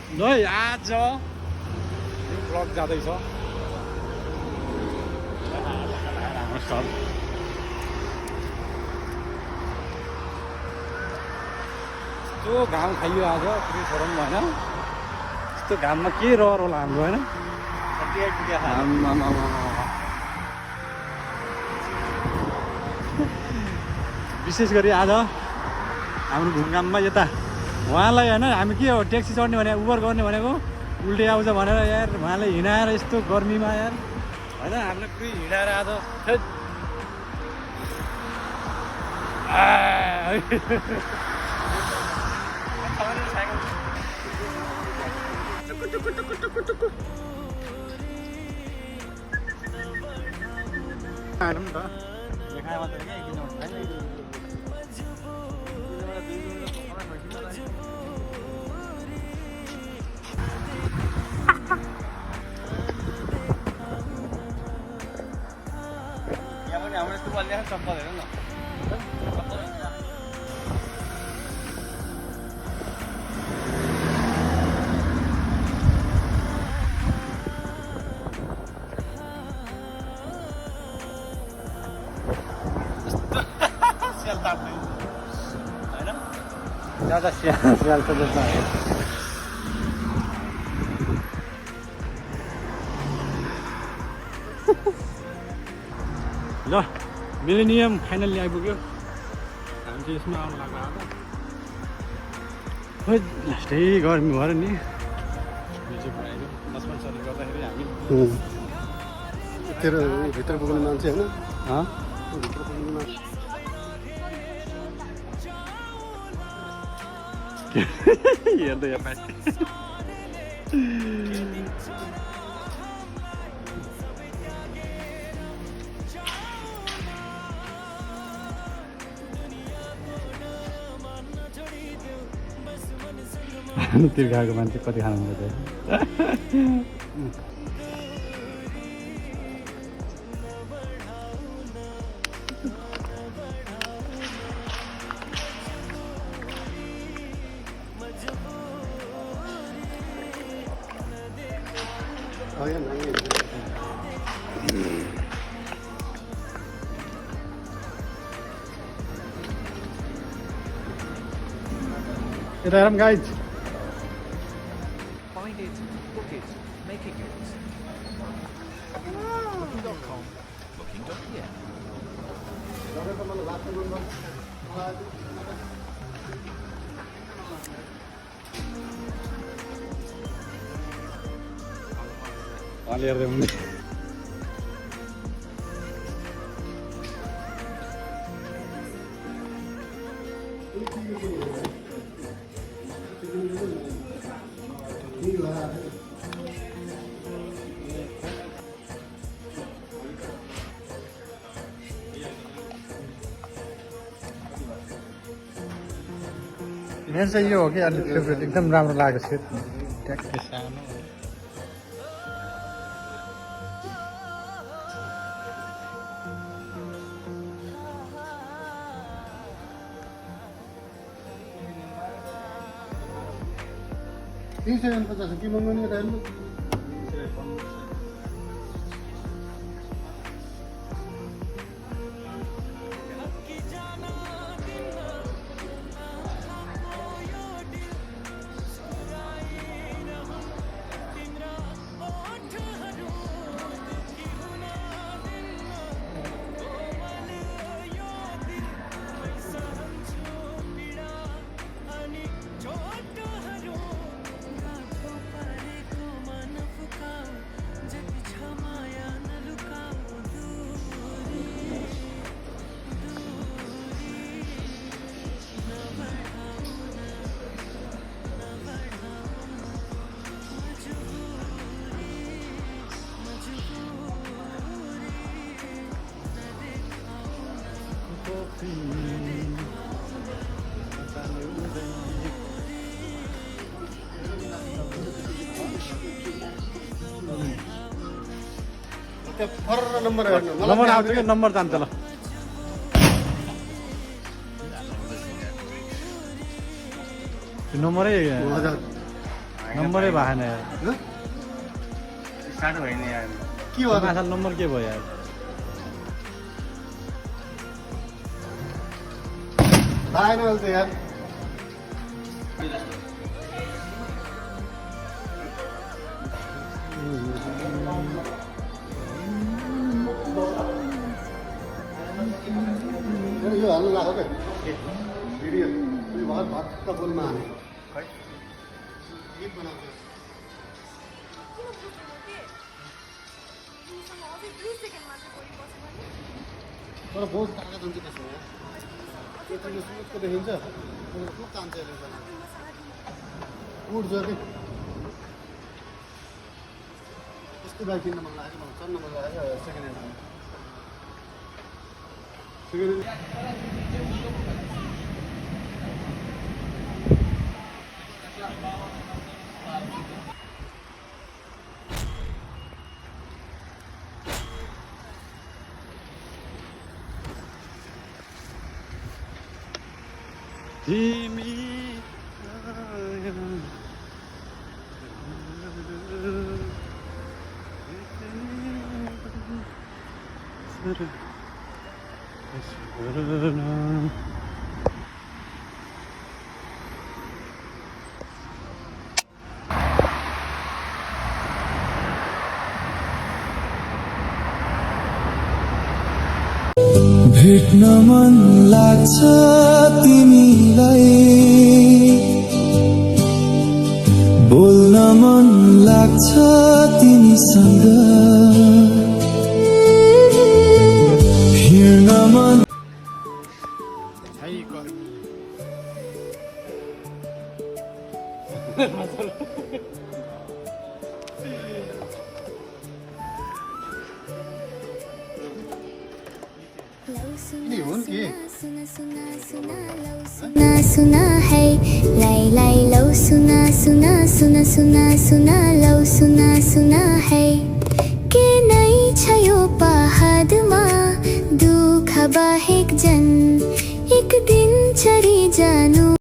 ल आज ब्लग जाँदैछ हाम्रो सर यस्तो घाम खाइयो आज पुरै छोराउनु भएन यस्तो घाममा के रहर होला हाम्रो होइन विशेष गरी आज हाम्रो घुमघाममा यता उहाँलाई होइन हामी के हो ट्याक्सी चढ्ने भने उबर गर्ने भनेको उल्टे आउँछ भनेर यार उहाँलाई हिँडाएर यस्तो गर्मीमा यार होइन हामीलाई पुरै हिँडाएर आज हाम्रो यस्तो बलिया चप्पल हेर न स्याल ताप्दै होइन ज्यादा स्याल त जस्तो ल मिलेनियम फाइनल्ली आइपुग्यो हामी चाहिँ यसमा आउनु लाग्यो आज खोइ लास्टै गर्मी भएर नि मिल्छ पढाइयो बसमा चले गर्दाखेरि हामी भित्र पुग्ने मान्छे होइन भित्र पुग्ने मान्छे हेर्दै यहाँ पाएँ तिर्खाएको मान्छे कति खानु मन यता हेरौँ गाइज उहाँले हेर्दै हुने मेरो चाहिँ यो हो कि अलिक फेभरेट एकदम राम्रो लागेको थियो ट्याक्कै सानो $350 कि महँगो नहीं रहने नम्बर आउँछ कि नम्बर जान्छ ल नम्बरै नम्बरै भएन यार हँ? स्टार्ट भएन यार के भयो त? माछा नम्बर के भयो यार आएन अहिले त यार यो हाल्नु लाग्यो क्या भिडियो यो भक्क बोलमा हाने गीत बनाउँछ तर बहुत तागत हुन्छ त्यसमा यत्रो सुटको देखिन्छ खुब तान्छ यसले उड्छ कि यस्तो बाइक किन्न मन लाग्यो मलाई चढ्न मन लाग्यो सेकेन्ड ह्यान्ड सेकेन्ड तिमी भेट्न मन लाग्छ तिमीलाई बोल्न मन लाग्छ तिमीसँग हिँड्न मन सुना सुना है लाई लाई लौ सुना सुना सुना सुना सुना लौ सुना सुना है के नै छ यो पहाडमा दुःख बाहेक जन एक दिन चरी जानु